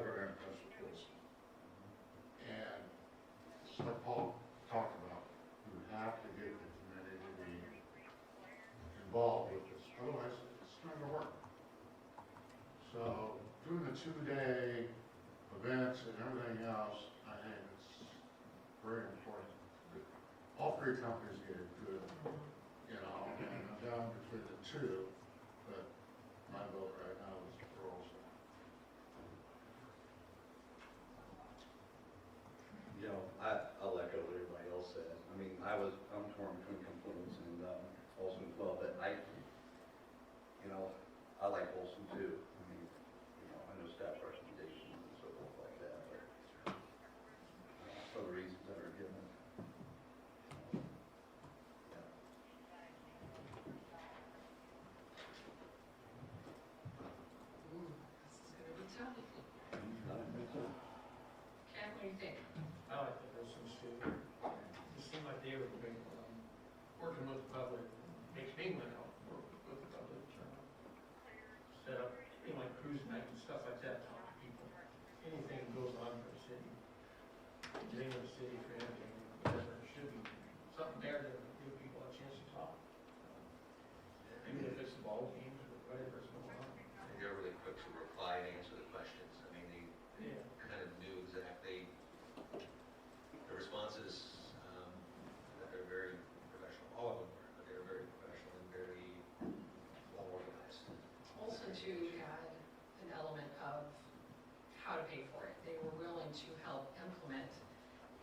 never had a touch with Wilson. And it's like Paul talked about, you have to get the committee to be involved with this, otherwise it's not gonna work. So doing the 2-day events and everything else, I think it's very important. All three companies get it good, you know, and I'm down between the two, but my vote right now is for Olson. You know, I'll echo what everybody else said. I mean, I'm torn between Confluence and Olson as well, but you know, I like Olson too. I mean, you know, I know staff recommendations and so forth like that, but for the reasons that are given. Ooh, this is gonna be tough. Ken, what do you think? I like the Wilsons too. It seemed like they were doing, working with the public, makes me want to help work with the public. Set up, you know, like cruise night and stuff like that, talk to people. Anything that goes on for the city, getting the city for anything, whatever it should be. Something there to give people a chance to talk. Even if it's the ball games or whatever's going on. And they're really quick to reply and answer the questions. I mean, they Yeah. kind of knew exactly the responses, that they're very professional. All of them were, but they were very professional and very well organized. Olson too had an element of how to pay for it. They were willing to help implement.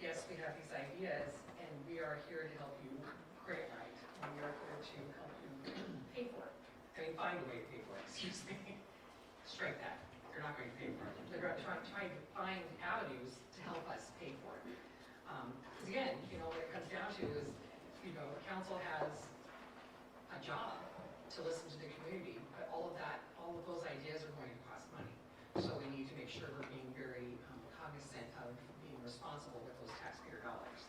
Yes, we have these ideas and we are here to help you grant write. And we are here to help you pay for it. I mean, find a way to pay for it, excuse me. Strike that. They're not going to pay for it. They're trying to find avenues to help us pay for it. Because again, you know, what it comes down to is, you know, the council has a job to listen to the community, but all of those ideas are going to cost money. So we need to make sure we're being very cognizant of being responsible with those taxpayer dollars.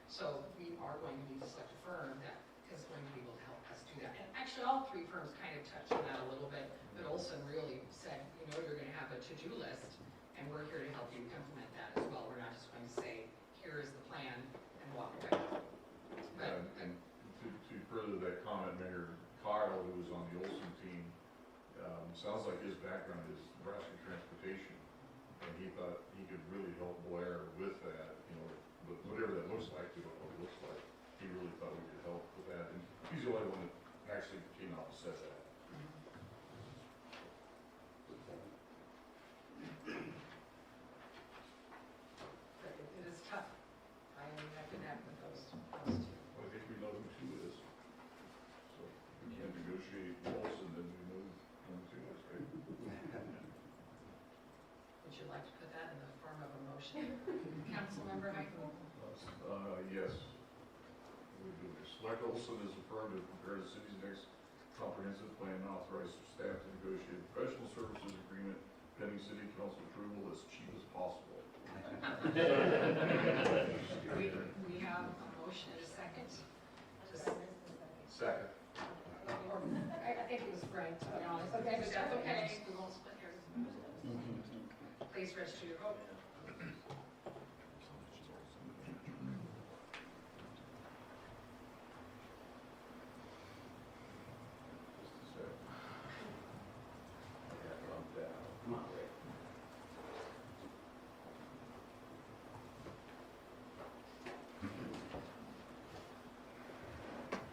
So we are going to need to select a firm that is going to be able to help us do that. And actually, all three firms kind of touched on that a little bit, but Olson really said, you know, you're going to have a to-do list, and we're here to help you implement that as well. We're not just going to say, here is the plan, and walk away. But, And to further that comment, Mayor Kyle, who was on the Olson team, sounds like his background is Nebraska transportation, and he thought he could really help Blair with that, you know, but whatever that looks like, we don't know what it looks like. He really thought we could help with that, and he's the only one that actually came out and said that. but it is tough. I connect with those two. Well, I think we know who two is. So if we can't negotiate Olson, then we know who two is, right? Would you like to put that in the form of a motion? Councilmember Michael? Yes. We do this. Select Olson as a firm to prepare the city's next comprehensive plan and authorize staff to negotiate a professional services agreement pending city council approval as cheap as possible. We have a motion and a second. Second. Or, I think it was Frank, to be honest. Okay, but that's okay. We won't split hairs. Please register your vote. Just a second. Come on.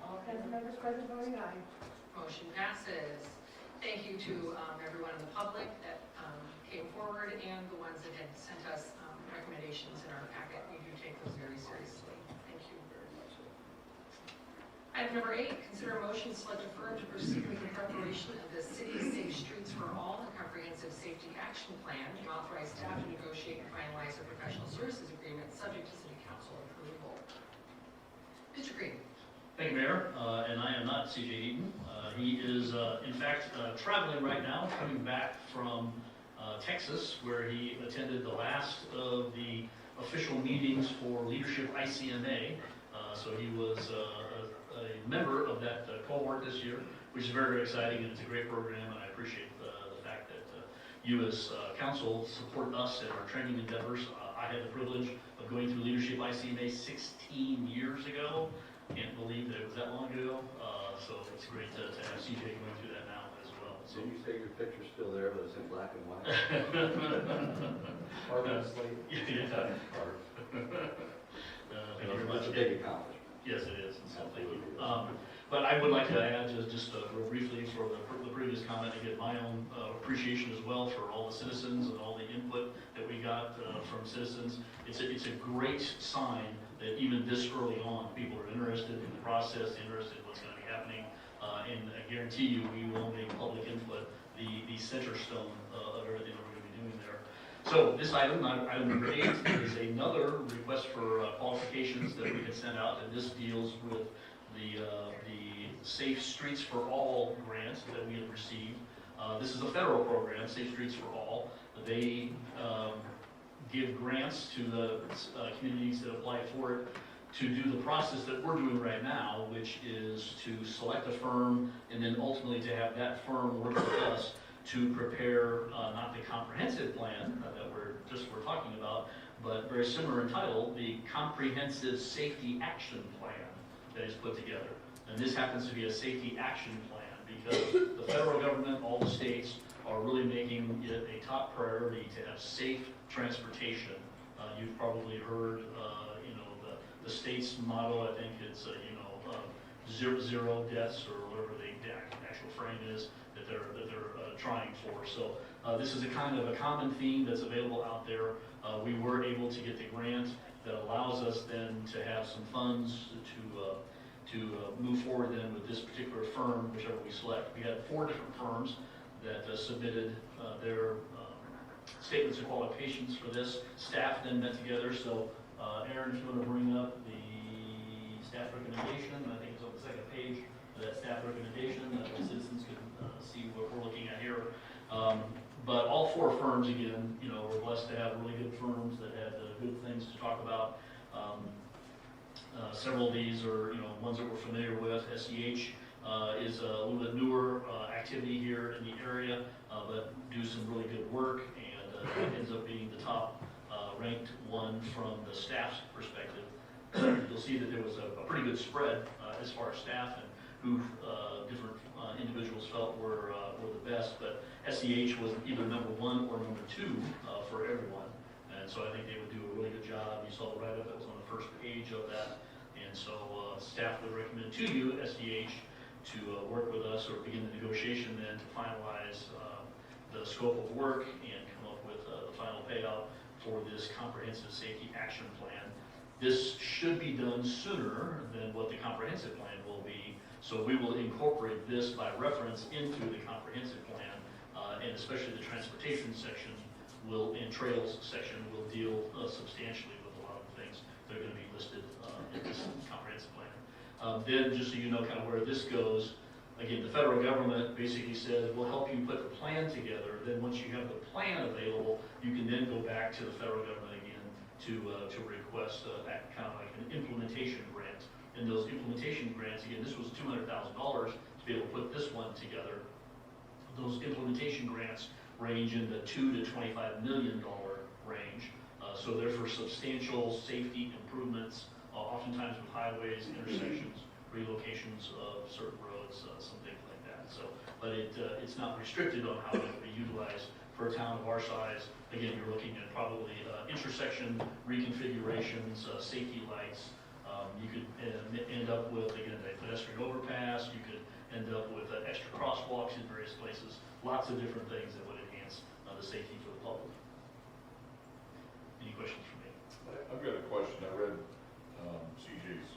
All council members present voting aye. Motion passes. Thank you to everyone in the public that came forward and the ones that had sent us recommendations in our packet. We do take those very seriously. Thank you very much. Item number 8, consider a motion to select a firm to proceed with the preparation of the City's Safe Streets for All, a comprehensive safety action plan, and authorize staff to negotiate and finalize a professional services agreement subject to City Council approval. Mr. Green. Thank you, Mayor. And I am not C.J. Eaton. He is, in fact, traveling right now, coming back from Texas, where he attended the last of the official meetings for Leadership ICMA. So he was a member of that cohort this year, which is very, very exciting, and it's a great program, and I appreciate the fact that you as council support us in our training endeavors. I had the privilege of going through Leadership ICMA 16 years ago. Can't believe that it was that long ago. So it's great to have CJ going through that now as well. So So you say your picture's still there, but it's in black and white? Carbon slate. Yeah. Thank you very much. It's a big accomplishment. Yes, it is, and so thank you. But I would like to add just real briefly for the previous comment, to get my own appreciation as well for all the citizens and all the input that we got from citizens. It's a great sign that even this early on, people are interested in the process, interested in what's going to be happening. And I guarantee you, we will make public input the center stone of everything that we're going to be doing there. So this item, item number 8, is another request for qualifications that we had sent out, and this deals with the Safe Streets for All grant that we had received. This is a federal program, Safe Streets for All. They give grants to the communities that apply for it to do the process that we're doing right now, which is to select a firm and then ultimately to have that firm work with us to prepare not the comprehensive plan that we're talking about, but very similar in title, the Comprehensive Safety Action Plan that is put together. And this happens to be a safety action plan because the federal government, all the states, are really making it a top priority to have safe transportation. You've probably heard, the state's motto. I think it's, zero deaths or whatever the actual frame is that they're trying for. So this is a kind of a common theme that's available out there. We were able to get the grant that allows us then to have some funds to move forward then with this particular firm, whichever we select. We had 4 different firms that submitted their statements of qualifications for this. Staff then met together. So Aaron, if you want to bring up the staff recommendation, I think it's on the second page of that staff recommendation, that the citizens can see what we're looking at here. But all 4 firms, again, we're blessed to have really good firms that had good things to talk about. Several of these are, ones that we're familiar with. SEH is a little bit newer activity here in the area, but do some really good work, and it ends up being the top ranked one from the staff's perspective. You'll see that there was a pretty good spread as far as staff and who different individuals felt were the best, but SEH was either number 1 or number 2 for everyone, and so I think they would do a really good job. You saw the write-up that was on the first page of that, and so staff would recommend to you, SEH, to work with us or begin the negotiation then to finalize the scope of work and come up with the final payout for this comprehensive safety action plan. This should be done sooner than what the comprehensive plan will be, so we will incorporate this by reference into the comprehensive plan, and especially the transportation section and trails section will deal substantially with a lot of the things that are going to be listed in this comprehensive plan. Then, just so you know kind of where this goes, again, the federal government basically said, we'll help you put the plan together. Then once you have the plan available, you can then go back to the federal government again to request that kind of like an implementation grant. And those implementation grants, again, this was $200,000 to be able to put this one together. Those implementation grants range in the $2 to $25 million range. So they're for substantial safety improvements, oftentimes with highways, intersections, relocations of certain roads, some things like that. So, but it's not restricted on how it can be utilized for a town of our size. Again, you're looking at probably intersection reconfigurations, safety lights. You could end up with, again, a pedestrian overpass. You could end up with extra crosswalks in various places. Lots of different things that would enhance the safety for the public. Any questions for me? I've got a question. I read CJ's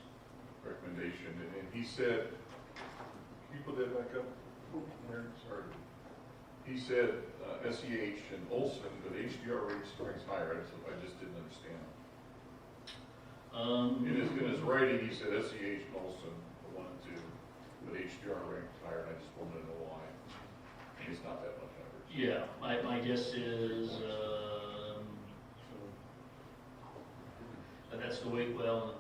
recommendation, and he said, can you put that back up? Aaron? Sorry. He said SEH and Olson, but HDR ranks higher. I just didn't understand. In his writing, he said SEH and Olson, the 1 and 2, but HDR ranked higher, and I just wanted to know why. It's not that much higher. Yeah, my guess is that's the way. Well,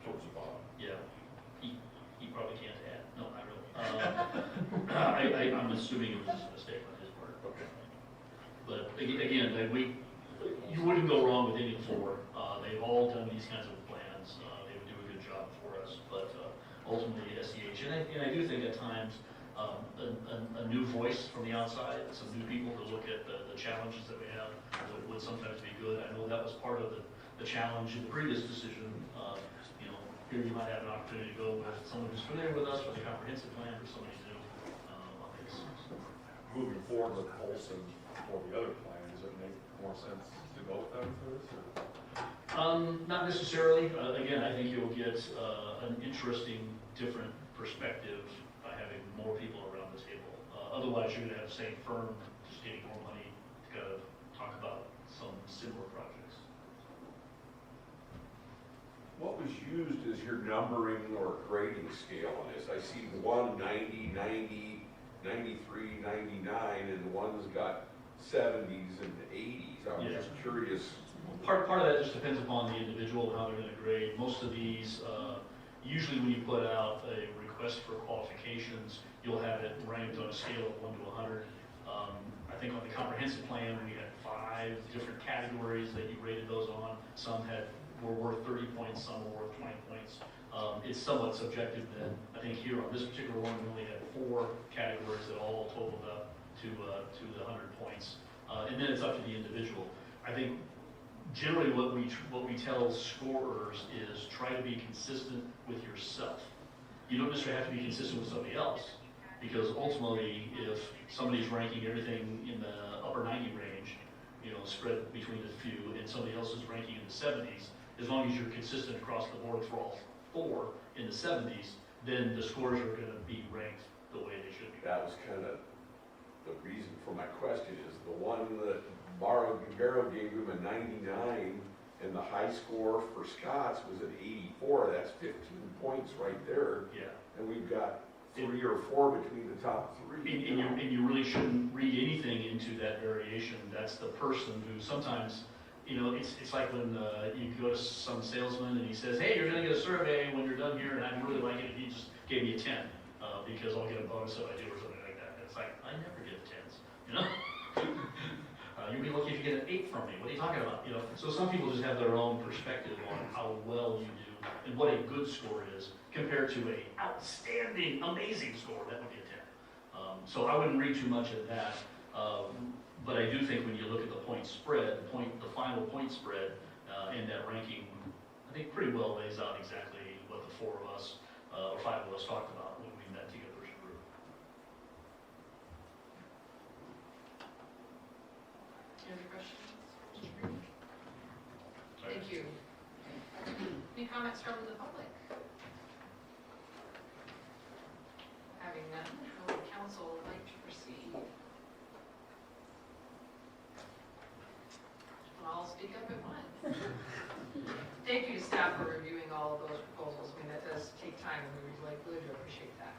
Towards the bottom. yeah, he probably can't add. No, not really. assuming it was just a mistake on his part. Okay. But again, you wouldn't go wrong with any of the four. They've all done these kinds of plans. They would do a good job for us, but ultimately SEH. And I do think at times a new voice from the outside, some new people to look at the challenges that we have would sometimes be good. I know that was part of the challenge in the previous decision. Here you might have an opportunity to go with someone who's familiar with us for the comprehensive plan or somebody new on these. Moving forward with Olson or the other plan, does it make more sense to go with them for this? Not necessarily. Again, I think you'll get an interesting, different perspective by having more people around the table. Otherwise, you're going to have the same firm just getting more money to kind of talk about some similar projects. What was used as your numbering or grading scale on this? I see one 90, 90, 93, 99, and one's got 70s and 80s. I'm Yeah. just curious. Part of that just depends upon the individual and how they're going to grade. Most of these, usually when you put out a request for qualifications, you'll have it ranked on a scale of 1 to 100. I think on the comprehensive plan, we had 5 different categories that you rated those on. Some were worth 30 points, some were worth 20 points. It's somewhat subjective then. I think here on this particular one, we only had 4 categories that all totaled up to the 100 points. And then it's up to the individual. I think generally what we tell scorers is try to be consistent with yourself. You don't necessarily have to be consistent with somebody else, because ultimately if somebody's ranking everything in the upper 90 range, spread between a few, and somebody else is ranking in the 70s, as long as you're consistent across the board for all 4 in the 70s, then the scores are going to be ranked the way they should be. That was kind of the reason for my question is the one that Barrow gave him a 99 and the high score for Scott's was an 84. That's 15 points right there. Yeah. And we've got 3 or 4 between the top 3. And you really shouldn't read anything into that variation. That's the person who sometimes, it's like when you go to some salesman and he says, hey, you're going to get a survey when you're done here, and I'd really like it if you just gave me a 10, because I'll get a bonus if I do or something like that. And it's like, I never get 10s, You'll be lucky if you get an 8 from me. What are you talking about? So some people just have their own perspective on how well you do and what a good score is compared to a outstanding, amazing score. That would be a 10. So I wouldn't read too much of that. But I do think when you look at the point spread, the final point spread in that ranking, I think pretty well lays out exactly what the 4 of us or 5 of us talked about when we met together as a group. Any other questions? Thank you. Any comments from the public? Having none, how would council like to proceed? I'll speak up at once. Thank you to staff for reviewing all of those proposals. I mean, that does take time, and we really do appreciate that.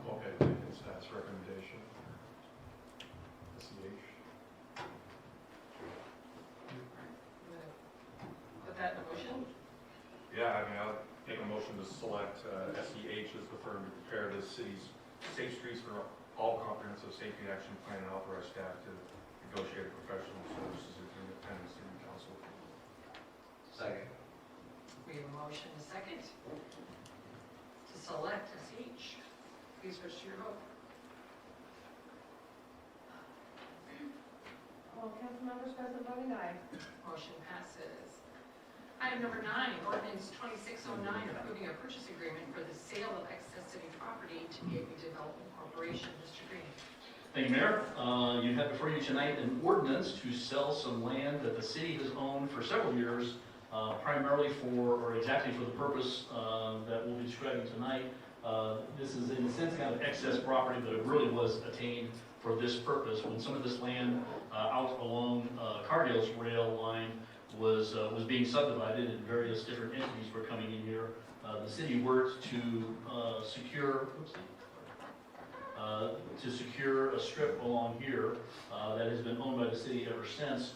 Okay, taking staff's recommendation. SEH. I'm gonna put that in a motion. Yeah, I'll make a motion to select SEH as the firm to prepare the city's safe streets for all comprehensive safety action plan and authorize staff to negotiate a professional services agreement pending city council. Second. We have a motion, a second, to select SH. Please switch to your vote. All council members present voting aye. Motion passes. Item number 9, ordinance 2609, approving a purchase agreement for the sale of excess city property to Gateway Development Corporation. Mr. Green. Thank you, Mayor. You have before you tonight an ordinance to sell some land that the city has owned for several years, primarily or exactly for the purpose that we'll be describing tonight. This is in a sense kind of excess property, but it really was attained for this purpose. When some of this land out along Cardale's rail line was being subdivided and various different entities were coming in here, the city worked to secure a strip along here that has been owned by the city ever since.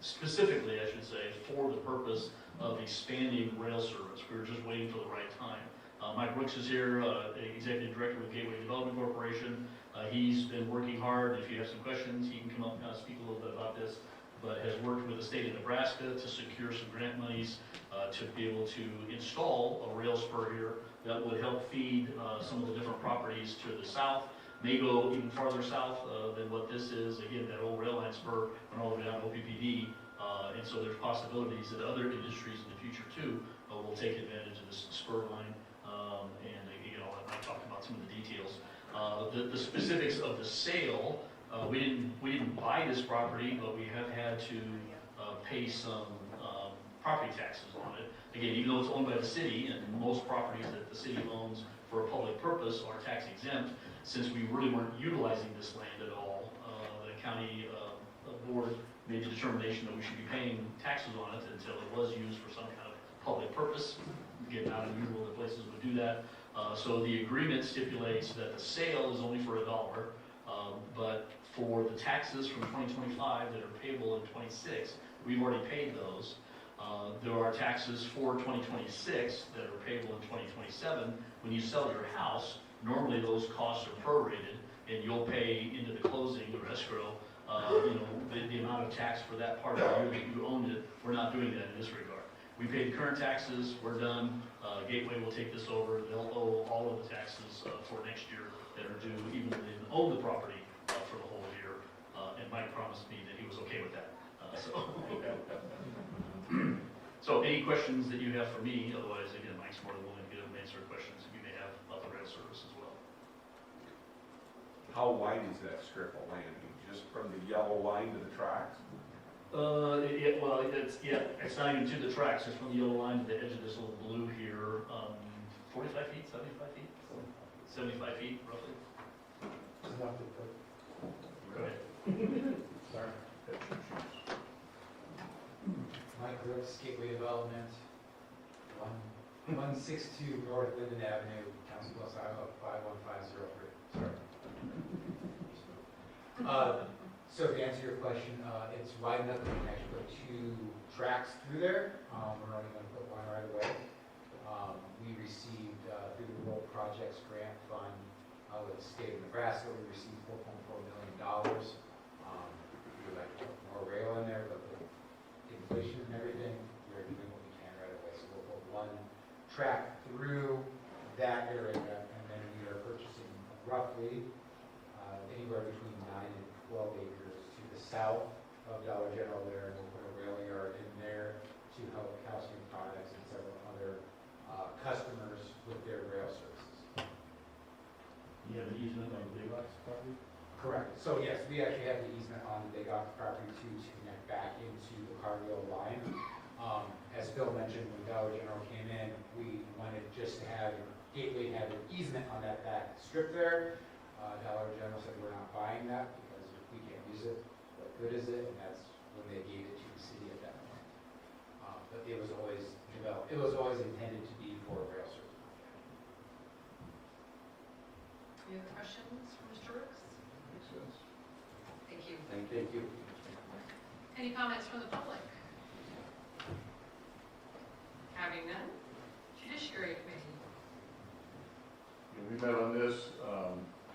specifically, I should say, for the purpose of expanding rail service. We were just waiting for the right time. Mike Brooks is here, Executive Director with Gateway Development Corporation. He's been working hard. If you have some questions, he can come up and speak a little bit about this, but has worked with the state of Nebraska to secure some grant monies to be able to install a rail spur here that would help feed some of the different properties to the south, may go even farther south than what this is. Again, that old rail line spur went all the way down to OPPD, and so there's possibilities that other industries in the future too will take advantage of this spur line. And again, I'll talk about some of the details. The specifics of the sale, we didn't buy this property, but we have had to pay some property taxes on it. Again, even though it's owned by the city, and most properties that the city owns for a public purpose are tax exempt, since we really weren't utilizing this land at all, the county board made the determination that we should be paying taxes on it until it was used for some kind of public purpose. Again, not unusual that places would do that. So the agreement stipulates that the sale is only for $1, but for the taxes from 2025 that are payable in 26, we've already paid those. There are taxes for 2026 that are payable in 2027. When you sell your house, normally those costs are prorated, and you'll pay into the closing or escrow, the amount of tax for that part of the year that you owned it. We're not doing that in this regard. We paid current taxes, we're done. Gateway will take this over. They'll owe all of the taxes for next year that are due, even though they didn't own the property for the whole year. And Mike promised me that he was okay with that. So any questions that you have for me, otherwise, again, Mike's more than willing to get them answer questions that you may have about the rail service as well. How wide is that strip of land? Just from the yellow line to the tracks? It's not even to the tracks, it's from the yellow line to the edge of this little blue here, 45 feet, 75 feet? 75 feet, roughly. Go ahead. Sorry. Mike Brooks, Gateway Development, 162 North Linden Avenue, Council Bluffs, Iowa, 51503. Sorry. So to answer your question, it's wide enough that we can actually put 2 tracks through there. We're only going to put one right away. We received, through the Rural Projects Grant Fund with the state of Nebraska, we received $4.4 million. We would like to put more rail in there, but with inflation and everything, we're doing what we can right away. So we'll put 1 track through that area, and then we are purchasing roughly anywhere between 9 and 12 acres to the south of Dollar General there, and we'll put a rail yard in there to help calcium products and several other customers with their rail services. You have an easement on the Big Lots property? Correct. So yes, we actually have the easement on the Big Ox property to connect back into the Cargill line. As Phil mentioned, when Dollar General came in, we wanted just to have Gateway have an easement on that back strip there. Dollar General said we're not buying that because we can't use it. What good is it? And that's when they gave it to the city at that point. But it was always developed. It was always intended to be for a rail service. Any other questions for Mr. Rooks? Makes sense. Thank you. Thank you. Any comments from the public? Having none, Judiciary Committee. Yeah, we met on this,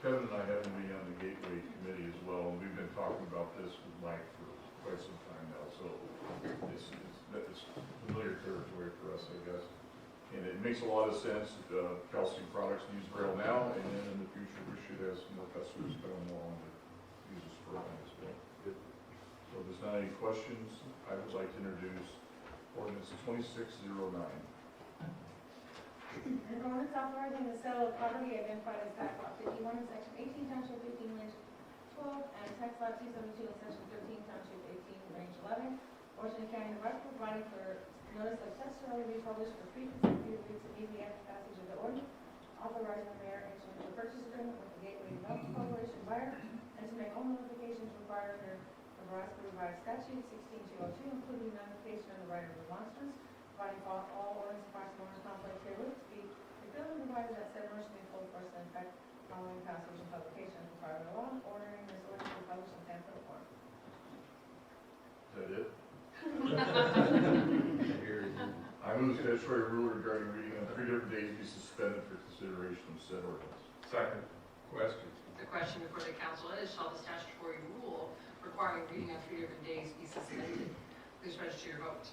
Kevin and I happen to be on the Gateway Committee as well, and we've been talking about this with Mike for quite some time now, so it's familiar territory for us, I guess. And it makes a lot of sense, calcium products use rail now, and then in the future, we should have some more customers coming along to use this program as well. So if there's not any questions, I would like to introduce ordinance 2609. An ordinance authorizing the sale of property identified as tax lot 51 in section 18, township 15, range 12, and tax lot 272 in section 13, township 18, range 11, Washington County, Nebraska, providing for notice of testimony to be published for 3 consecutive weeks immediately after passage of the ordinance, authorizing the mayor to enter into a purchase agreement with the Gateway Development Corporation buyer, and to make all notifications required under Nebraska Revised Statute 16202, including notification of the right of remonstrance, providing for all ordinance and parts of owners conflict herewith to be repealed and provided that said motion be full force and effect following passage and publication of the private law, ordering this ordinance to be published in pamphlet form. Is that it? be suspended for consideration of said ordinance. Second. Question. The question before the council is, shall the statutory rule requiring reading on 3 different days be suspended? Please register your vote.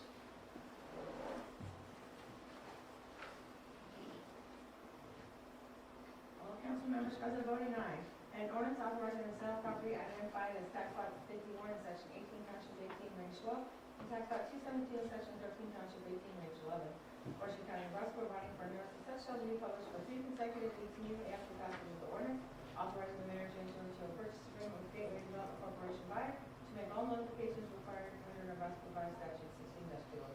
All council members present voting aye. An ordinance authorizing the sale of property identified as tax lot 51 in section 18, township 18, range 12, and tax lot 272 in section 13, township 18, range 11. Washington County, Nebraska, providing for notice of such shall be published for 3 consecutive weeks immediately after passage of the ordinance, authorizing the mayor to enter into a purchase agreement with Gateway Development Corporation buyer to make all notifications required under Nebraska Revised Statute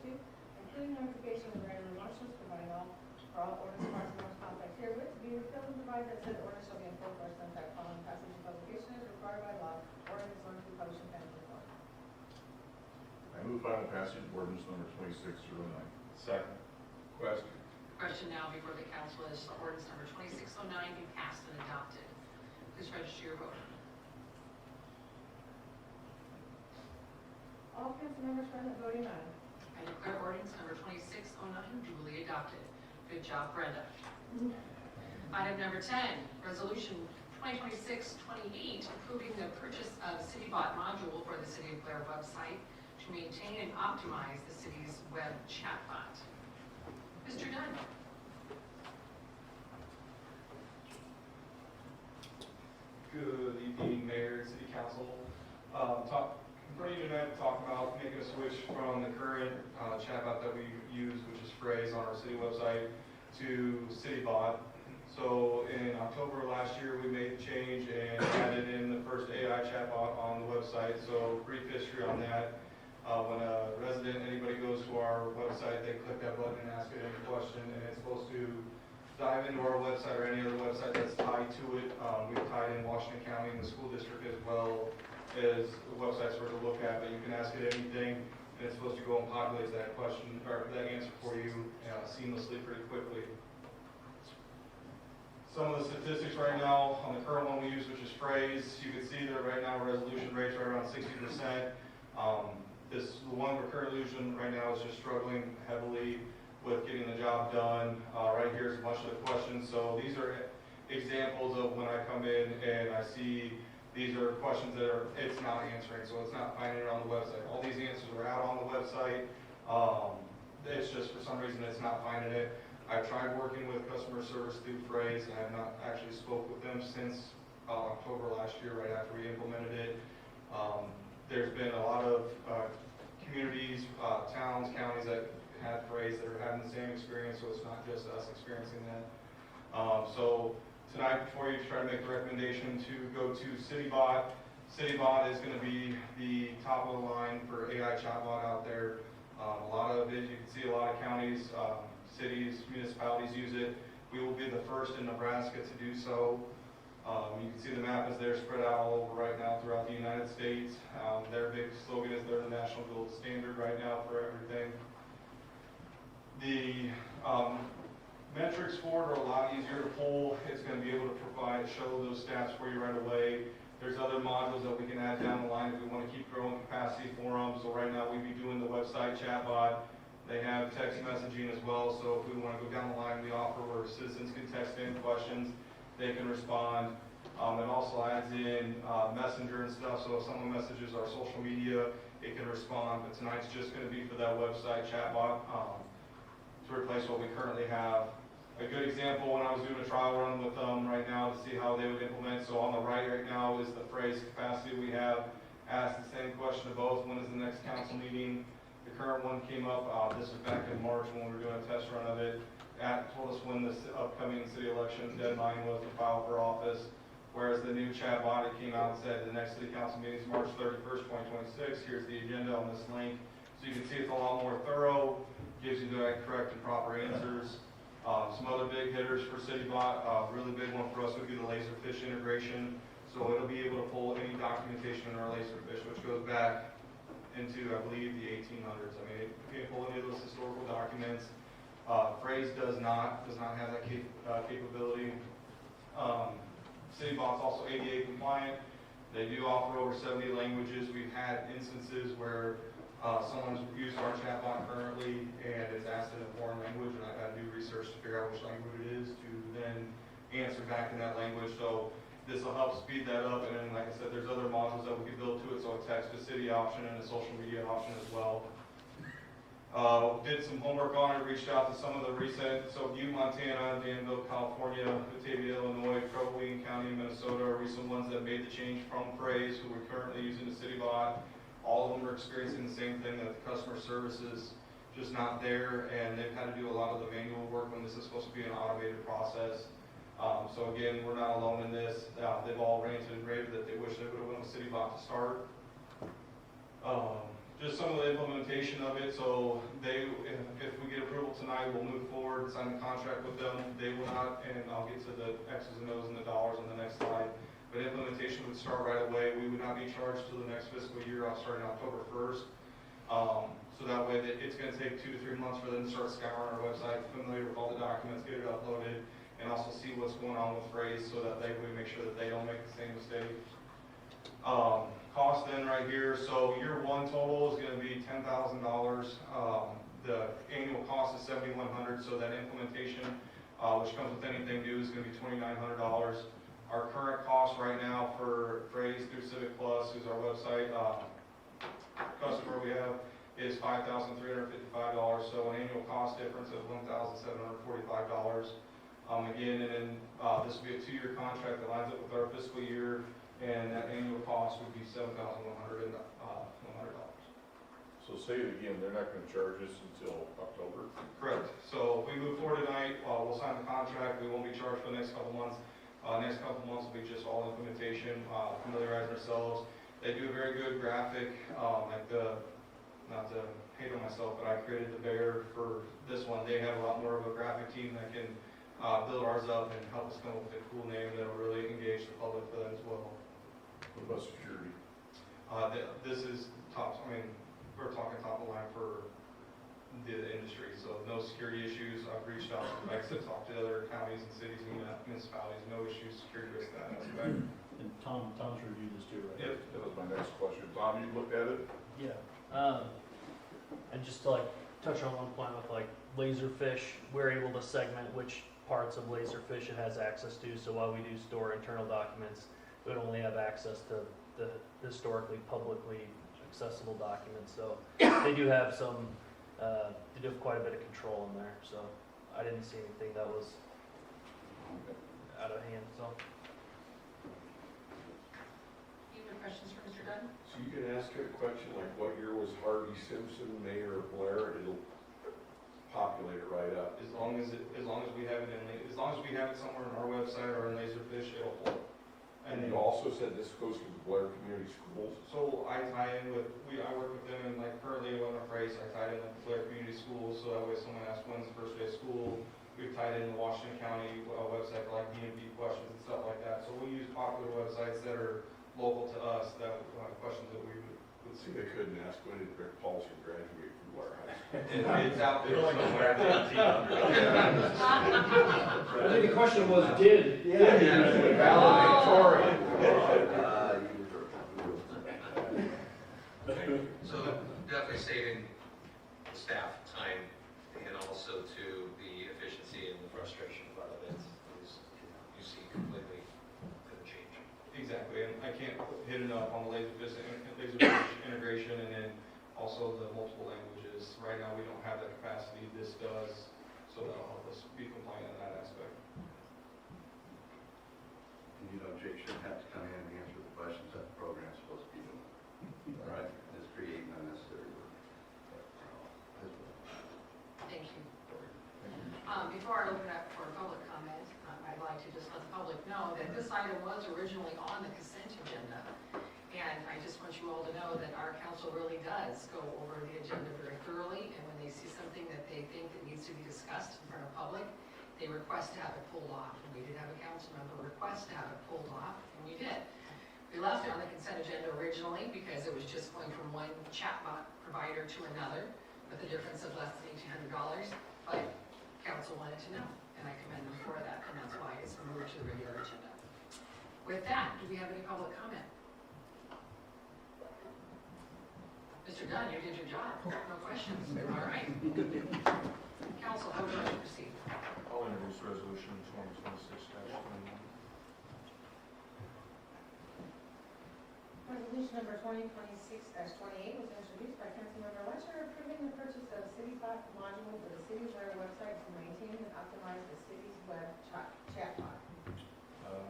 16-202, including notification of the regular motions, providing for all ordinance parts and most complex herewith to be repealed and provide that said ordinance shall be in full force and effect following passage and publication as required by law. Ordinance going to be published in Pennington Court. I move final passage of ordinance number 2609. Second. Question. Question now before the council is ordinance number 2609 be passed and adopted. Please register your vote. All council members present voting aye. I declare ordinance number 2609 duly adopted. Good job, Brenda. Item number 10, resolution 2026-28, approving the purchase of city-bought module for the City of Blair website to maintain and optimize the city's web chatbot. Mr. Dunn. Good evening, Mayor and City Council. In front of you tonight to talk about making a switch from the current chatbot that we use, which is Phrase on our city website, to CityBot. So in October of last year, we made the change and added in the first AI chatbot on the website. So brief history on that. When a resident, anybody goes to our website, they click that button and ask it any question, and it's supposed to dive into our website or any other website that's tied to it. We've tied in Washington County and the school district as well as websites we're to look at, but you can ask it anything, and it's supposed to go and populate that question, or that answer for you seamlessly pretty quickly. Some of the statistics right now on the current one we use, which is Phrase, you can see that right now resolution rates are around 60%. The one we're currently using right now is just struggling heavily with getting the job done. Right here is a bunch of the questions. So these are examples of when I come in and I see these are questions that it's not answering, so it's not finding it on the website. All these answers are out on the website. It's just for some reason it's not finding it. I've tried working with customer service through Phrase, and I have not actually spoke with them since October last year, right after we implemented it. There's been a lot of communities, towns, counties that had Phrase that are having the same experience, so it's not just us experiencing that. So tonight before you try to make the recommendation to go to CityBot. CityBot is going to be the top of the line for AI chatbot out there. A lot of it, you can see a lot of counties, cities, municipalities use it. We will be the first in Nebraska to do so. You can see the map is there spread out all over right now throughout the United States. Their big slogan is they're the national gold standard right now for everything. The metrics for it are a lot easier to pull. It's going to be able to show those stats for you right away. There's other modules that we can add down the line if we want to keep growing capacity for them. So right now we'd be doing the website chatbot. They have text messaging as well. So if we want to go down the line, we offer where citizens can text in questions. They can respond. It also adds in Messenger and stuff, so if someone messages our social media, it can respond. But tonight's just going to be for that website chatbot to replace what we currently have. A good example, when I was doing a trial run with them right now to see how they would implement. So on the right now is the Phrase capacity we have. Asked the same question to both. When is the next council meeting? The current one came up. This was back in March when we were doing a test run of it. Told us when this upcoming city election deadline was to file for office. Whereas the new chatbot, it came out and said the next city council meeting is March 31st, 2026. Here's the agenda on this link. So you can see it's a lot more thorough, gives you the correct and proper answers. Some other big hitters for CityBot, really big one for us would be the Laserfish integration. So it'll be able to pull any documentation in our Laserfish, which goes back into, I believe, the 1800s. I mean, it can pull any of those historical documents. Phrase does not have that capability. CityBot's also ADA compliant. They do offer over 70 languages. We've had instances where Someone's used our chatbot currently, and it's asked in a foreign language, and I've had to do research to figure out which language it is to then answer back in that language. So this will help speed that up, and then, like I said, there's other modules that we can build to it, so a text to city option and a social media option as well. Did some homework on it, reached out to some of the recent, so Butte, Montana, Danville, California, Batavia, Illinois, Crow-Wing County, Minnesota are recent ones that made the change from Phrase, who we're currently using the city bot. All of them are experiencing the same thing, that the customer service is just not there, and they've had to do a lot of the manual work when this is supposed to be an automated process. So again, we're not alone in this. They've all ranted and raved that they wish they would have went with city bot to start. Just some of the implementation of it, so if we get approval tonight, we'll move forward, sign the contract with them. They will not, and I'll get to the X's and O's and the dollars on the next slide, but implementation would start right away. We would not be charged till the next fiscal year, starting October 1st. So that way, it's going to take 2 to 3 months for them to start scouring our website, familiar with all the documents, get it uploaded, and also see what's going on with Phrase, so that they would make sure that they don't make the same mistake. Cost then right here, so year one total is going to be $10,000. The annual cost is $7,100, so that implementation, which comes with anything new, is going to be $2,900. Our current cost right now for Phrase through Civic Plus, who's our website customer we have, is $5,355, so an annual cost difference of $1,745. Again, and then this will be a 2-year contract that lines up with our fiscal year, and that annual cost would be $7,100. So say it again, they're not gonna charge us until October? Correct. So if we move forward tonight, we'll sign the contract. We won't be charged for the next couple months. Next couple months will be just all implementation, familiarizing ourselves. They do a very good graphic, not to hate on myself, but I created the Blair for this one. They have a lot more of a graphic team that can build ours up and help us come up with a cool name that will really engage the public for that as well. What about security? This is top, I mean, we're talking top of line for the industry, so no security issues. I've reached out, like I said, talked to other counties and cities and municipalities, no issues, security risk that aspect. And Tom's reviewed this too, right? Yep. That was my next question. Tom, you looked at it? Yeah, and just to like touch on one point with like Laserfish, we're able to segment which parts of Laserfish it has access to, so while we do store internal documents, it would only have access to the historically publicly accessible documents, so they do have some, they do have quite a bit of control in there, so I didn't see anything that was out of hand, so. Any other questions for Mr. Dunn? So you can ask a question like, what year was Harvey Simpson mayor of Blair? It'll populate it right up. As long as we have it somewhere on our website or in Laserfish, it'll pull. And you also said this goes to the Blair Community Schools? So I tie in with, I work with them, and like currently on our Phrase, I tied in with the Blair Community Schools, so that way if someone asks when's the first day of school, we've tied in the Washington County website for like B&B questions and stuff like that. So we use popular websites that are local to us, that questions that we would See, they couldn't ask when did Rick Paulson graduate from Blair High School? It's out there somewhere. I think the question was, did? Valedictorian. So definitely saving the staff time and also to the efficiency and the frustration part of it is, you see completely going to change. Exactly, and I can't hit enough on the Laserfish integration, and then also the multiple languages. Right now, we don't have that capacity. This does, so that'll help us be compliant in that aspect. And you know, Jake shouldn't have to come in and answer the questions that the program's supposed to be doing. Right? It's creating unnecessary work. Thank you. Before I open up for public comment, I'd like to just let the public know that this item was originally on the consent agenda. And I just want you all to know that our council really does go over the agenda very thoroughly, and when they see something that they think that needs to be discussed in front of public, they request to have it pulled off. And we did have a council member request to have it pulled off, and we did. We left it on the consent agenda originally because it was just going from one chatbot provider to another with a difference of less than $1,800, but council wanted to know, and I commend them for that, and that's why it's moved to the regular agenda. With that, do we have any public comment? Mr. Mr. Dunn, you did your job, no questions, all right. Council, how would you like to proceed? I'll introduce resolution 2026-21. Resolution number 2026-28 was introduced by Councilmember Letcher, approving the purchase of CityBot module for the city's web website to maintain and optimize the city's web chatbot.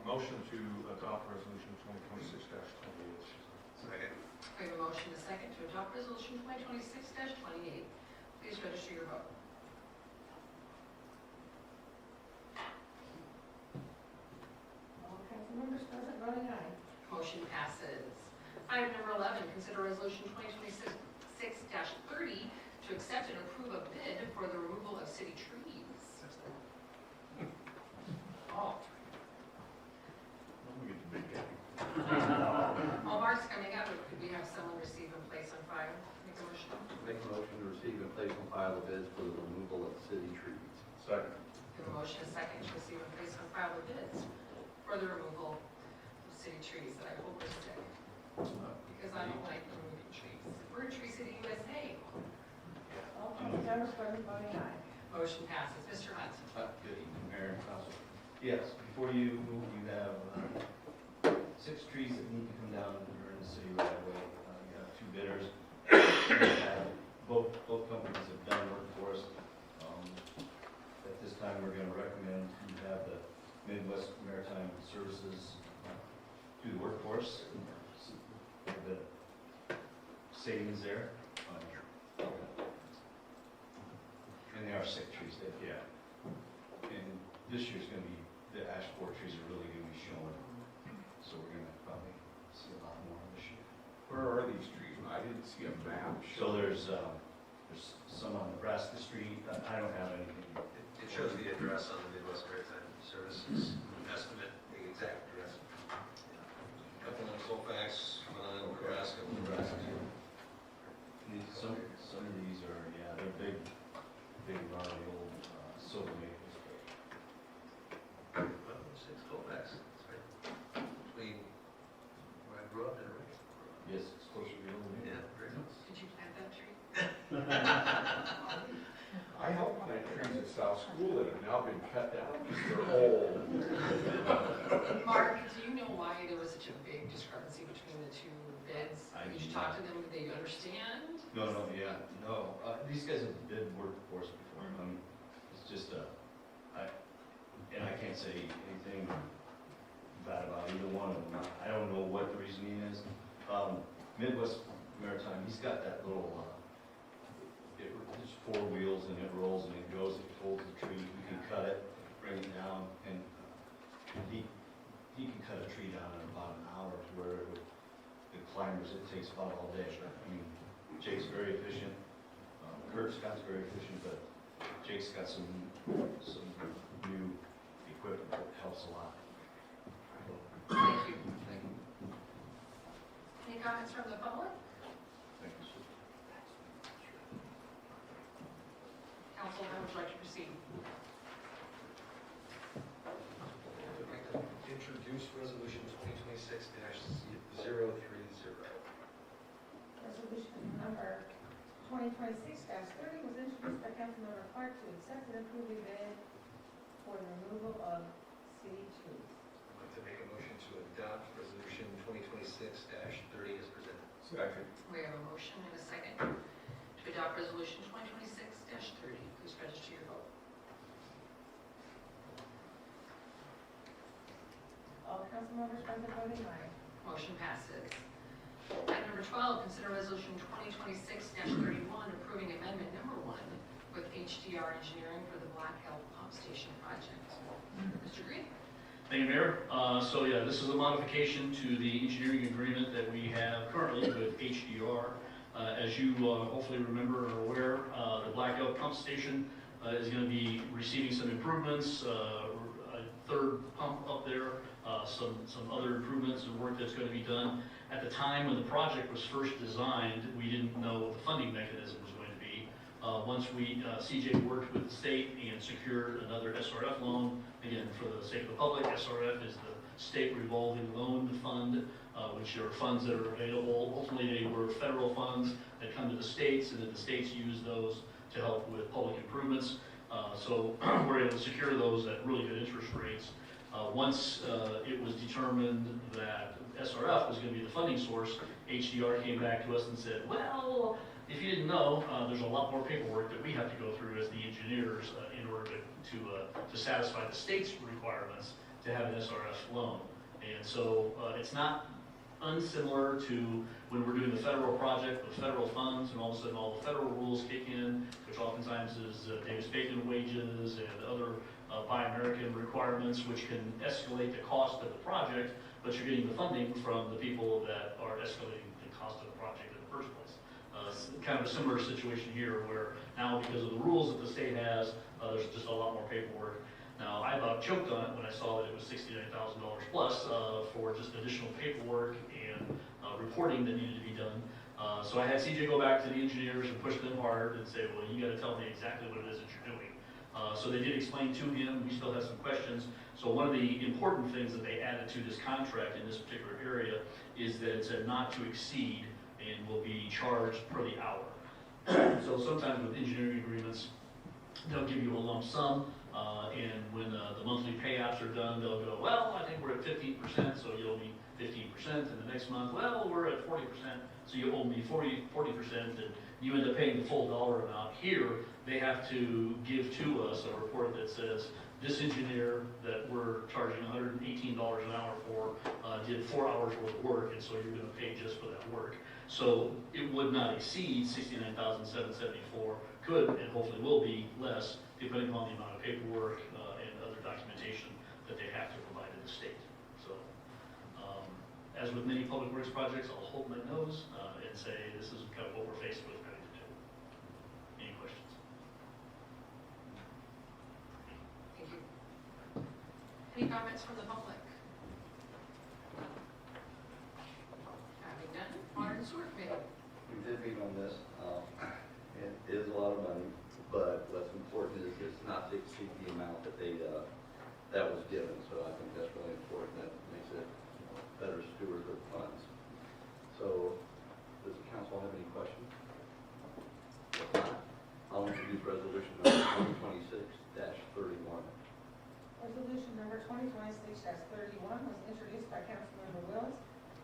Motion to adopt resolution 2026-28. Second. We have a motion and a second to adopt resolution 2026-28. Please register your vote. All councilmembers present voting aye. Motion passes. Item number 11, consider resolution 2026-30 to accept and approve a bid for the removal of city trees. Oh, We get the big guy. well, Mark's coming up, but could we have someone receive and place on file? Make a motion. Make a motion to receive and place on file the bids for the removal of city trees. Second. We have a motion and a second to receive and place on file the bids for the removal of city trees that I hope are sick. Because I don't like removing trees. We're in Tree City, USA. All councilmembers present voting aye. Motion passes. Mr. Hunt. Good evening, Mayor and Council. Yes, before you, you have 6 trees that need to come down and are in the city right away. You have 2 bidders. Both companies have done work for us. At this time, we're going to recommend you have the Midwest Maritime Services do the work for us. A bit of savings there. And they are sick trees, yeah. And this year's going to be, the ash borer trees are really going to be showing. So we're going to probably see a lot more this year. Where are these trees? I didn't see a map. So there's some on Nebraska Street. I don't have anything. It shows the address on the Midwest Maritime Services estimate, the exact address. Couple on Colfax, one on Nebraska. Some of these are, yeah, they're big, gnarly old silver maples. Well, 6 Colfax, that's right. Between where I grew up and raised. Yes, it's closer to the old one. Yeah, very close. Did you plant that tree? I helped plant trees at South School that have now been cut down because they're old. Mark, do you know why there was such a big discrepancy between the 2 bids? I Did you do talk not. to them? Did they understand? No. These guys have bid work for us before. It's just, I can't say anything bad about either one of them. I don't know what the reasoning is. Midwest Maritime, he's got that little, it's 4 wheels and it rolls and it goes, it holds the tree. We can cut it, bring it down, and he can cut a tree down in about an hour to where the climbers, it takes about all day. I mean, Jake's very efficient. Scott's very efficient, but Jake's got some new equipment that helps a lot. Thank you. Any comments from the public? Thank you, sir. Council, how would you like to proceed? I'd like to introduce resolution 2026-030. Resolution number 2026-30 was introduced by Councilmember Clark to accept and approve a bid for the removal of city trees. I'd like to make a motion to adopt resolution 2026-30 as presented. Second. We have a motion and a second to adopt resolution 2026-30. Please register your vote. All councilmembers present voting aye. Motion passes. Item number 12, consider resolution 2026-31, approving amendment number 1 with HDR Engineering for the Black Elk Pump Station project. Mr. Green? Thank you, Mayor. So yeah, this is a modification to the engineering agreement that we have currently with HDR. As you hopefully remember or are aware, the Black Elk Pump Station is going to be receiving some improvements, a 3rd pump up there, some other improvements and work that's going to be done. At the time when the project was first designed, we didn't know what the funding mechanism was going to be. Once CJ worked with the state and secured another SRF loan, again, for the sake of the public, SRF is the State Revolving Loan Fund, which are funds that are available. Ultimately, they were federal funds that come to the states, and then the states use those to help with public improvements. So we're able to secure those at really good interest rates. Once it was determined that SRF was going to be the funding source, HDR came back to us and said, well, if you didn't know, there's a lot more paperwork that we have to go through as the engineers in order to satisfy the state's requirements to have an SRF loan. And so it's not unsimilar to when we're doing the federal project with federal funds, and all of a sudden all the federal rules kick in, which oftentimes is Davis-Bacon wages and other Buy American requirements, which can escalate the cost of the project, but you're getting the funding from the people that are escalating the cost of the project in the first place. Kind of a similar situation here, where now because of the rules that the state has, there's just a lot more paperwork. Now, I about choked on it when I saw that it was $69,000 plus for just additional paperwork and reporting that needed to be done. So I had CJ go back to the engineers and push them hard and say, well, you got to tell me exactly what it is that you're doing. So they did explain to him. We still have some questions. So one of the important things that they added to this contract in this particular area is that it's a not to exceed and will be charged per the hour. So sometimes with engineering agreements, they'll give you a lump sum, and when the monthly payouts are done, they'll go, well, I think we're at 15%, so you owe me 15%, and the next month, well, we're at 40%, so you owe me 40%, and you end up paying the full dollar amount. Here, they have to give to us a report that says, this engineer that we're charging $118 an hour for did 4 hours worth of work, and so you're going to pay just for that work. So it would not exceed $69,774, could and hopefully will be less, depending on the amount of paperwork and other documentation that they have to provide to the state. So, as with many public works projects, I'll hold my nose and say this is kind of what we're faced with having to do. Any questions? Thank you. Any comments from the public? Having done, Water and Sewer Committee. We did meet on this. It is a lot of money, but what's important is it's not to exceed the amount that that was given. So I think that's really important. That makes it better steward of funds. So does the council have any questions? If not, I'll introduce resolution number 2026-31. Resolution number 2026-31 was introduced by Councilmember Willis,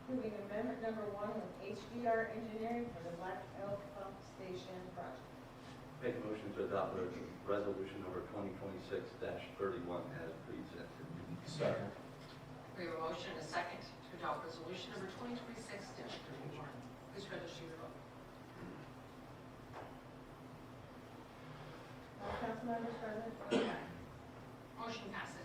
approving amendment number 1 with HDR Engineering for the Black Elk Pump Station project. Make a motion to adopt resolution number 2026-31 as presented. Second. We have a motion and a second to adopt resolution number 2026-31. Please register your vote. All council members present. Motion passes.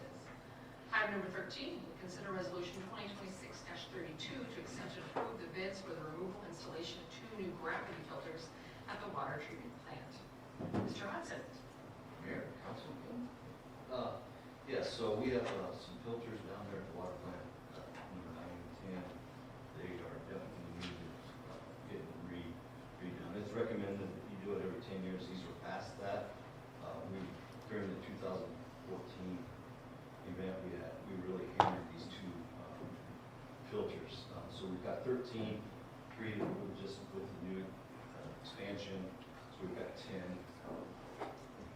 Item number 13, consider resolution 2026-32 to accept and approve the bids for the removal and installation of 2 new gravity filters at the water treatment plant. Mr. Hudson. Mayor, council. Yes, so we have some filters down there at the water plant, number 9 and 10. They are definitely needed, getting redone. It's recommended that you do it every 10 years. These are past that. During the 2014 event we really hammered these 2 filters. So we've got 13, 3 that were just with the new expansion. So we've got 10.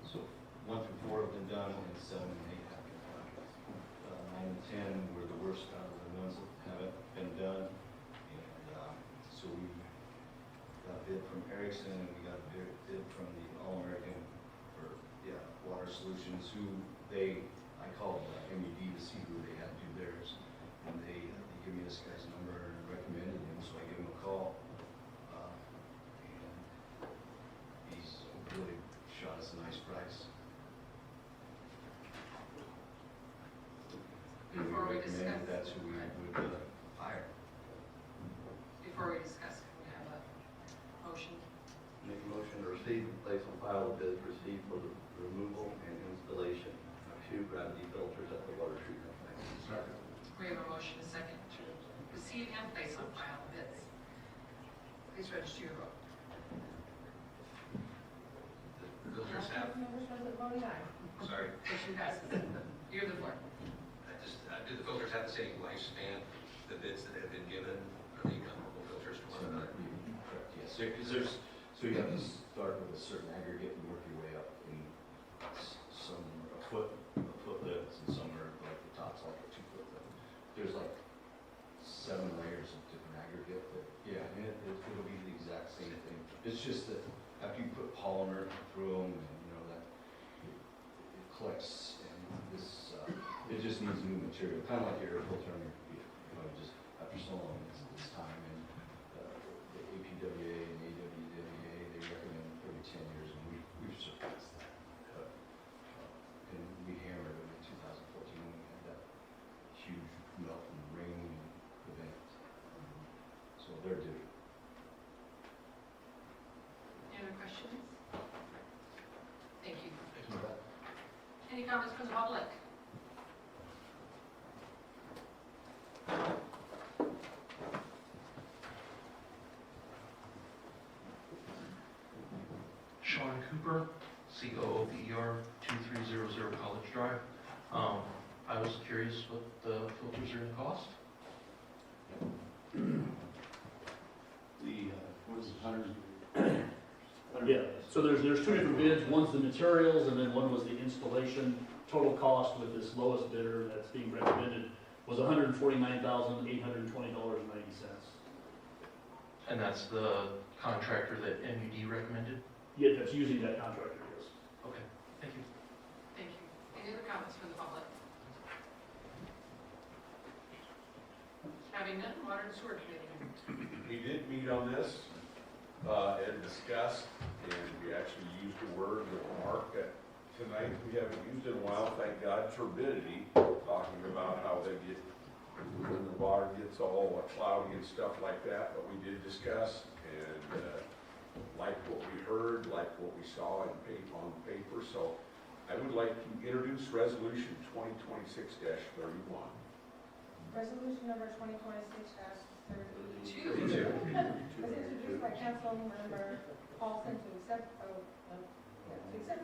So 1 through 4 have been done, and 7 and 8 have been done. 9 and 10 were the worst out of the ones that haven't been done. And so we got a bid from Erickson, and we got a bid from the All-American Water Solutions, who I called MED to see who they had do theirs, and they gave me this guy's number and recommended him, so I gave him a call, and he's really shot us a nice price. Before we discuss, recommended that's who we would hire. before we discuss, can we have a motion? Make a motion to receive and place on file the bids received for the removal and installation of 2 gravity filters at the water treatment plant. Second. We have a motion and a second to receive and place on file bids. Please register your vote. members present voting aye. Sorry, Motion passes. You have the floor. do the filters have the same lifespan, the bids that have been given, are they comparable filters to one another? Correct, yes. Because there's, so you have to start with a certain aggregate and work your way up. And some are a foot lift, and some are like the top's like a 2 foot lift. There's like 7 layers of different aggregate that, yeah, and it'll be the exact same thing. It's just that after you put polymer through them, and you know that it collects, and this, it just needs new material, kind of like your air filter on your computer. You know, just after so long, it's time. And the APWA and AWWA, they recommend every 10 years, and we've surpassed that. And we hammered it in 2014 when we had that huge melt and rain event. So they're due. Any other questions? Thank you. Any comments from the public? Sean Cooper, COOPER 2300 College Drive. I was curious what the filters are going to cost. What is it, 100? Yeah, so there's 2 different bids. One's the materials, and then one was the installation. Total cost with this lowest bidder that's being recommended was $149,820.90. And that's the contractor that MUD recommended? Yeah, that's using that contractor, yes. Okay, thank you. Thank you. Any other comments from the public? Having none, Water and Sewer Committee. We did meet on this, and discussed, and we actually used a word with Mark that tonight we haven't used in a while, thank God, turbidity, talking about how they get, when the water gets all cloudy and stuff like that, but we did discuss, and like what we heard, like what we saw on paper, so I would like to introduce resolution 2026-31. Resolution number 2026-32 was introduced by Councilmember Paulson to accept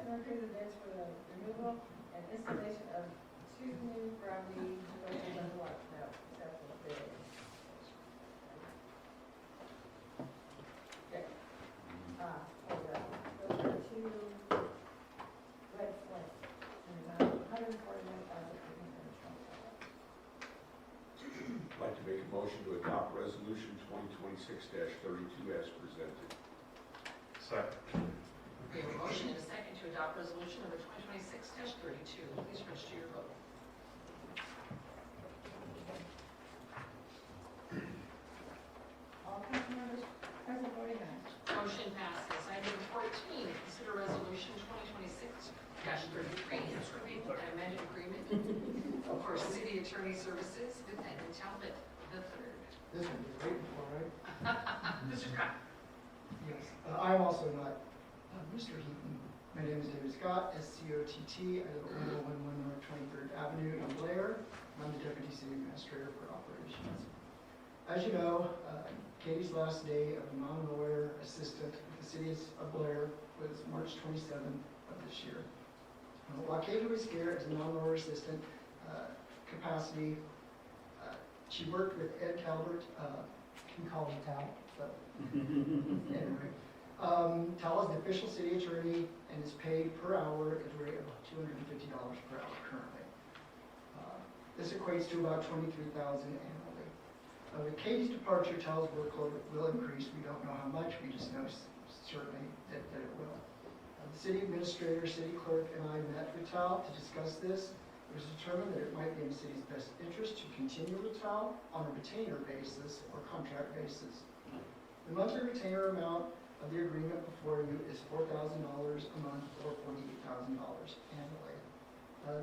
and approve the bids for the removal and installation of 2 new gravity filters underwater. No, accept the bid. Okay. Those are 2 red flags, and $149,820. I'd like to make a motion to adopt resolution 2026-32 as presented. Second. We have a motion and a second to adopt resolution number 2026-32. Please register your vote. All council members present voting aye. Motion passes. Item 14, consider resolution 2026-33, approving an amended agreement for city attorney services with Edmund Talbot III. This one you're waiting for, right? Mr. Scott. Yes. I'm also not Mr. Heaton. My name is David Scott, SCOTT. I live at 1011 North 23rd Avenue in Blair. I'm the Deputy City Administrator for Operations. As you know, Katie's last day of a non-lawyer assistant with the City of Blair was March 27th of this year. While Katie was here as a non-lawyer assistant capacity, she worked with Ed Talbot, we call him Tal, but anyway. Tal is the official city attorney and is paid per hour at the rate of $250 per hour currently. This equates to about $23,000 annually. With Katie's departure, Tal's workload will increase. We don't know how much, we just know certainly that it will. The city administrator, city clerk, and I met with Tal to discuss this. It was determined that it might be in the city's best interest to continue with Tal on a retainer basis or contract basis. The monthly retainer amount of the agreement before you is $4,000 a month or $48,000 annually.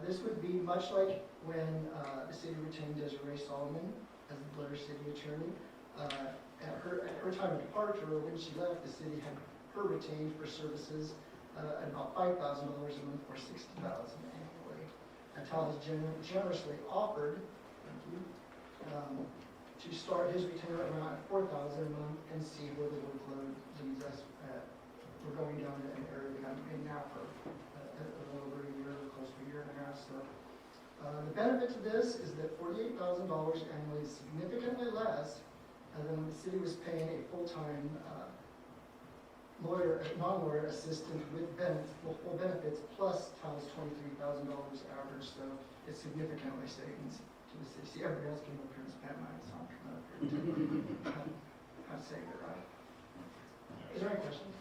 This would be much like when the city retained Desiree Solomon as the Blair City Attorney. At her time of departure, or when she left, the city had her retained for services at about $5,000 a month or $60,000 annually. And Tal has generously offered, thank you, to start his retainer amount at $4,000 a month and see where the workload leads us. We're going down an area we haven't been now for a a little over a year, close to a year and a half, so. The benefit to this is that $48,000 annually is significantly less than when the city was paying a full-time non-lawyer assistant with full benefits plus Taos $23,000 average, so it's significantly savings to the city. See, everybody else came up here and spent money, so I'm coming up here to how to save it, right? Is there any questions?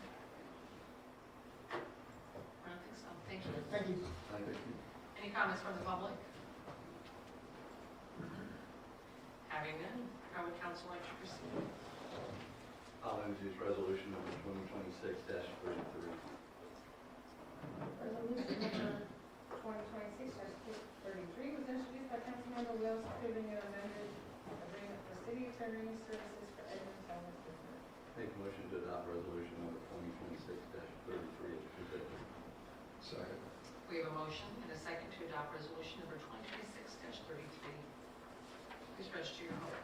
I don't think so. Thank you. Thank you. Thank you. Any comments from the public? Having none, how would council like to proceed? I'll introduce resolution number 2026-33. Resolution number 2026-33 was introduced by Councilmember Wells, approving an amended agreement for city attorney services for Edmund Thomas Business. Make a motion to adopt resolution number 2026-33 as presented. Second. We have a motion and a second to adopt resolution number 2026-33. Please register your vote.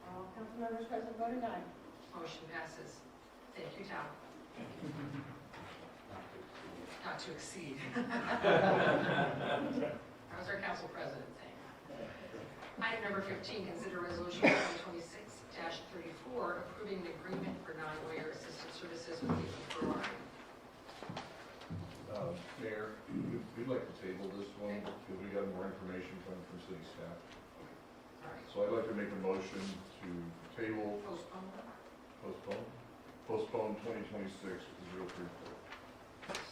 All council members present voted aye. Motion passes. Thank you, Tom. Not to exceed. That was our council president thing. Item number 15, consider resolution 2026-34, approving an agreement for non-lawyer assistant services with the Blair. Mayor, we'd like to table this one because we got more information coming from city staff. All right. So I'd like to make a motion to table, postpone 2026-034.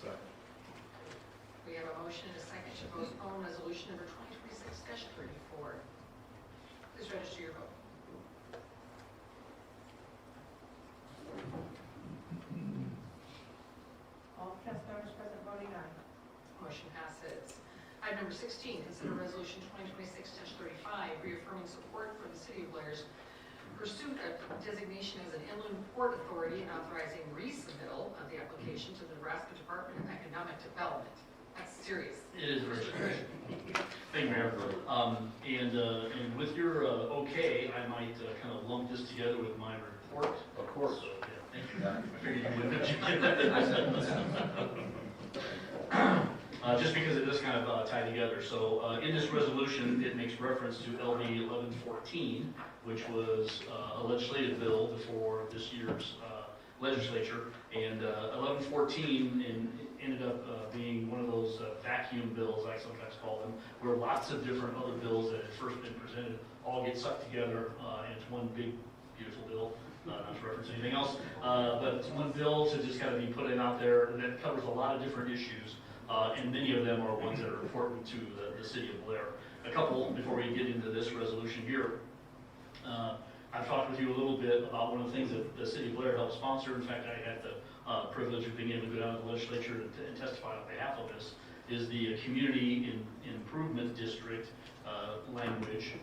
Second. We have a motion and a second to postpone resolution number 2026-34. Please register your vote. All council members present voting aye. Motion passes. Item number 16, consider resolution 2026-35, reaffirming support for the city of Blair's pursuit of designation as an inland port authority and authorizing resubmittal of the application to the Nebraska Department of Economic Development. That's serious. It is very serious. Thank you, Mayor. And with your okay, I might kind of lump this together with my report. Of course. So, yeah, thank you. I figured you would. Just because it does kind of tie together. So in this resolution, it makes reference to LB 1114, which was a legislative bill before this year's legislature. And 1114 ended up being one of those vacuum bills, I sometimes call them, where lots of different other bills that had first been presented all get sucked together into one big, beautiful bill. Not to reference anything else, but it's one bill to just kind of be put in out there that covers a lot of different issues. And many of them are ones that are important to the city of Blair. A couple, before we get into this resolution here, I've talked with you a little bit about one of the things that the city of Blair helped sponsor. In fact, I had the privilege of being able to go down to the legislature and testify on behalf of this, is the Community Improvement District language.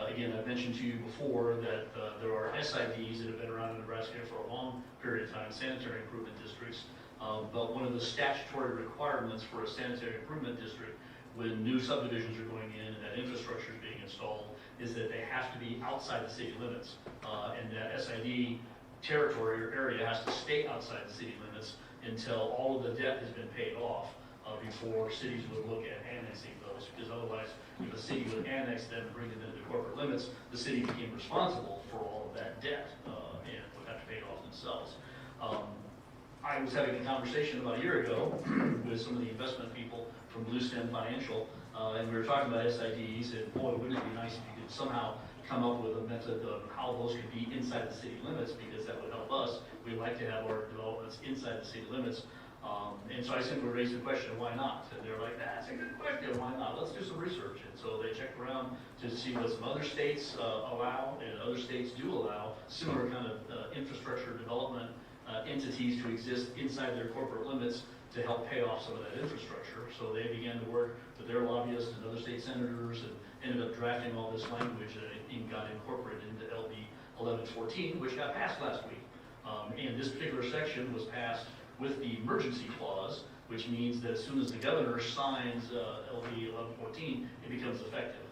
Again, I've mentioned to you before that there are SIDs that have been around in Nebraska for a long period of time, sanitary improvement districts. But one of the statutory requirements for a sanitary improvement district when new subdivisions are going in and that infrastructure is being installed is that they have to be outside the city limits. And that SID territory or area has to stay outside the city limits until all of the debt has been paid off before cities would look at annexing those. Because otherwise, if a city would annex them and bring them into corporate limits, the city became responsible for all of that debt and would have to pay it off themselves. I was having a conversation about a year ago with some of the investment people from Blue Stem Financial, and we were talking about SIDs, and boy, wouldn't it be nice if you could somehow come up with a method of how those could be inside the city limits, because that would help us. We'd like to have our developments inside the city limits. And so I simply raised the question, why not? And they're like, that's a good question, why not? Let's do some research. And so they checked around to see what some other states allow, and other states do allow similar kind of infrastructure development entities to exist inside their corporate limits to help pay off some of that infrastructure. So they began to work with their lobbyists and other state senators and ended up drafting all this language that got incorporated into LB 1114, which got passed last week. And this particular section was passed with the emergency clause, which means that as soon as the governor signs LB 1114, it becomes effective.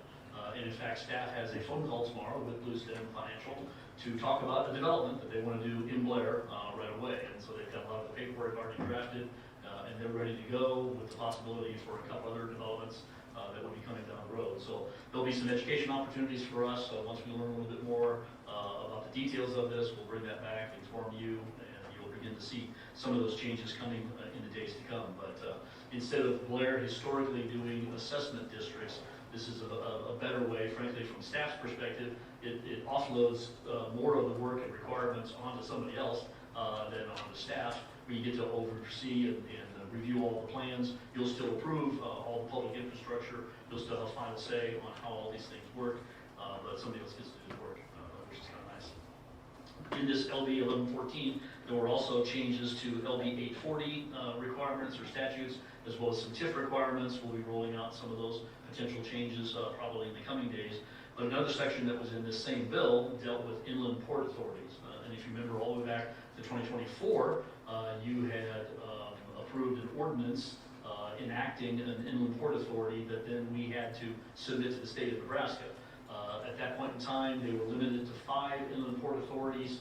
And in fact, staff has a phone call tomorrow with Bluestem Financial to talk about a development that they want to do in Blair right away. And so they've got a lot of the paperwork already drafted, and they're ready to go with the possibility for a couple other developments that will be coming down the road. So there'll be some education opportunities for us. Once we learn a little bit more about the details of this, we'll bring that back, inform you, and you'll begin to see some of those changes coming in the days to come. But instead of Blair historically doing assessment districts, this is a better way, frankly, from staff's perspective. It offloads more of the work and requirements onto somebody else than onto staff. We get to oversee and review all the plans. You'll still approve all the public infrastructure. You'll still have final say on how all these things work, but somebody else gets to do the work, which is kind of nice. In this LB 1114, there were also changes to LB 840 requirements or statutes, as well as some TIF requirements. We'll be rolling out some of those potential changes probably in the coming days. But another section that was in this same bill dealt with inland port authorities. And if you remember all the way back to 2024, you had approved an ordinance enacting an inland port authority that then we had to submit to the state of Nebraska. At that point in time, they were limited to 5 inland port authorities,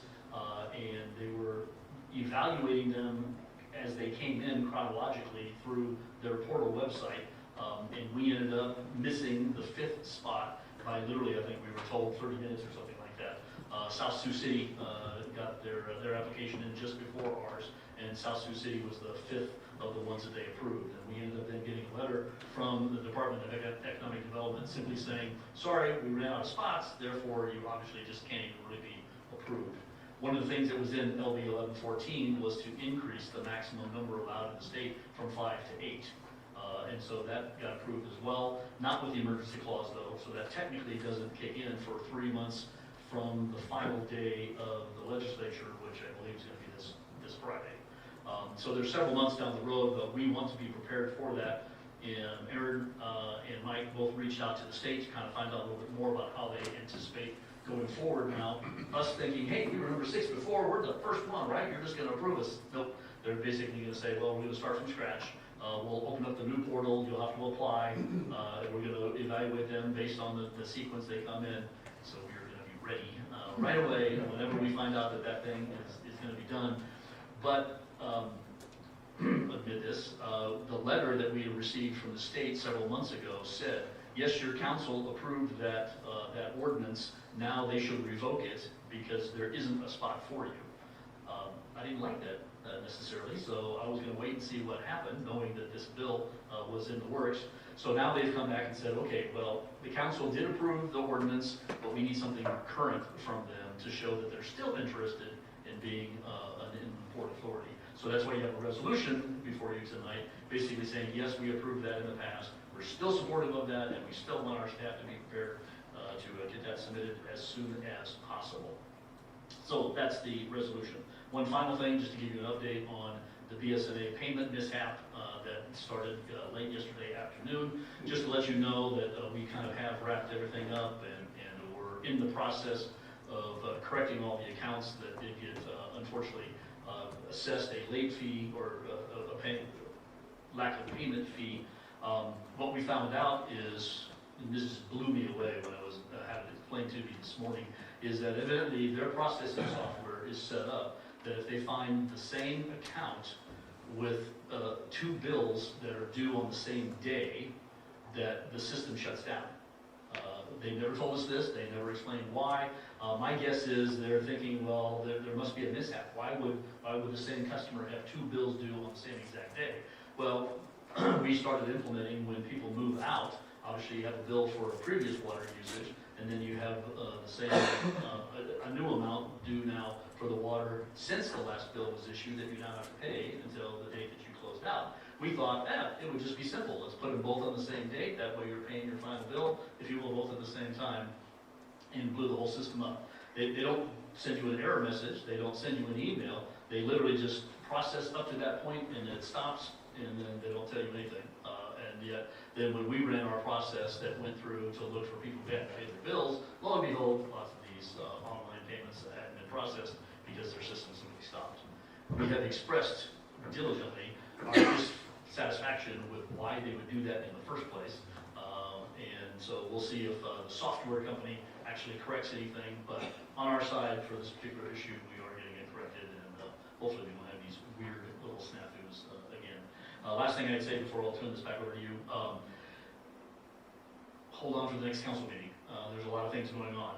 and they were evaluating them as they came in chronologically through their portal website. And we ended up missing the 5th spot by literally, I think we were told 30 minutes or something like that. South Sioux City got their application in just before ours, and South Sioux City was the 5th of the ones that they approved. And we ended up then getting a letter from the Department of Economic Development simply saying, sorry, we ran out of spots, therefore you obviously just can't even really be approved. One of the things that was in LB 1114 was to increase the maximum number allowed in the state from 5 to 8. And so that got approved as well, not with the emergency clause though, so that technically doesn't kick in for 3 months from the final day of the legislature, which I believe is going to be this Friday. So there's several months down the road, but we want to be prepared for that. And Aaron and Mike both reached out to the state to kind of find out a little bit more about how they anticipate going forward now. Us thinking, hey, we were number 6 before, we're the first one, right? You're just going to approve us. Nope. They're basically going to say, well, we're going to start from scratch. We'll open up the new portal, you'll have to apply, and we're going to evaluate them based on the sequence they come in. So we're going to be ready right away whenever we find out that thing is going to be done. But admit this, the letter that we had received from the state several months ago said, yes, your council approved that ordinance, now they should revoke it because there isn't a spot for you. I didn't like that necessarily, so I was going to wait and see what happened, knowing that this bill was in the works. So now they've come back and said, okay, well, the council did approve the ordinance, but we need something current from them to show that they're still interested in being an inland port authority. So that's why you have a resolution before you tonight, basically saying, yes, we approved that in the past, we're still supportive of that, and we still want our staff to be prepared to get that submitted as soon as possible. So that's the resolution. One final thing, just to give you an update on the BSNA payment mishap that started late yesterday afternoon. Just to let you know that we kind of have wrapped everything up, and we're in the process of correcting all the accounts that did get, unfortunately, assessed a late fee or lack of payment fee. What we found out is, and this just blew me away when I was having it explained to me this morning, is that evidently their processing software is set up that if they find the same account with 2 bills that are due on the same day, that the system shuts down. They never told us this, they never explained why. My guess is they're thinking, well, there must be a mishap. Why would the same customer have 2 bills due on the same exact day? Well, we started implementing when people move out. Obviously, you have a bill for a previous water usage, and then you have the same, a new amount due now for the water since the last bill was issued that you now have to pay until the date that you closed out. We thought, it would just be simple. Let's put them both on the same date. That way you're paying your final bill, if you will, both at the same time, and blew the whole system up. They don't send you an error message. They don't send you an email. They literally just process up to that point, and it stops, and then they don't tell you anything. And yet, then when we ran our process that went through to look for people who hadn't paid their bills, lo and behold, lots of these online payments hadn't been processed because their system simply stopped. We have expressed diligently our dissatisfaction with why they would do that in the first place. And so we'll see if the software company actually corrects anything, but on our side, for this particular issue, we are getting it corrected, and hopefully we won't have these weird little snafus again. Last thing I'd say before I'll turn this back over to you, hold on for the next council meeting. There's a lot of things going on.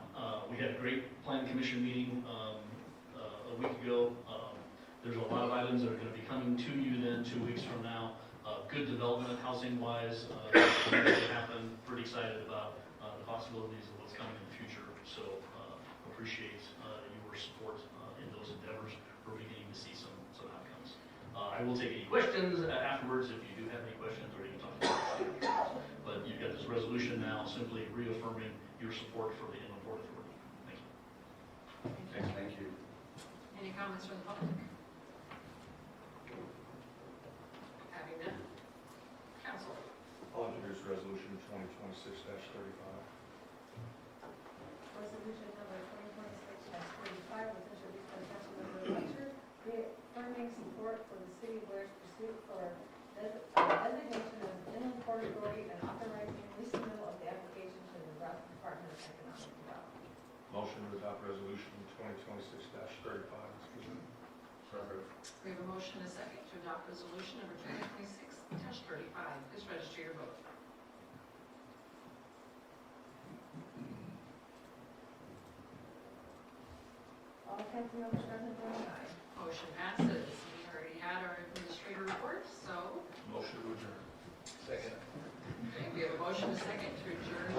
We had a great plan commission meeting a week ago. There's a lot of items that are going to be coming to you then 2 weeks from now. Good development housing-wise, going to happen. Pretty excited about the possibilities of what's coming in the future. So appreciate your support in those endeavors. We're beginning to see some outcomes. I will take any questions afterwards if you do have any questions, or you can talk about it. But you've got this resolution now simply reaffirming your support for the Inland Port Authority. Thank you. Thank you. Any comments from the public? Having none. Council. I'll introduce resolution 2026-35. Resolution number 2026-35 was introduced by Councilmember Fletcher, reaffirming support for the city of Blair's pursuit for designation of Inland Port Authority and authorizing resubmittal of the application to the Nebraska Department of Economic Development. Motion to adopt resolution 2026-35 is presented. Second. We have a motion and a second to adopt resolution number 2026-35. Please register your vote. All council members present voting aye. Motion passes. We already had our administrator report, so, Motion to adjourn. okay, we have a motion and a second to adjourn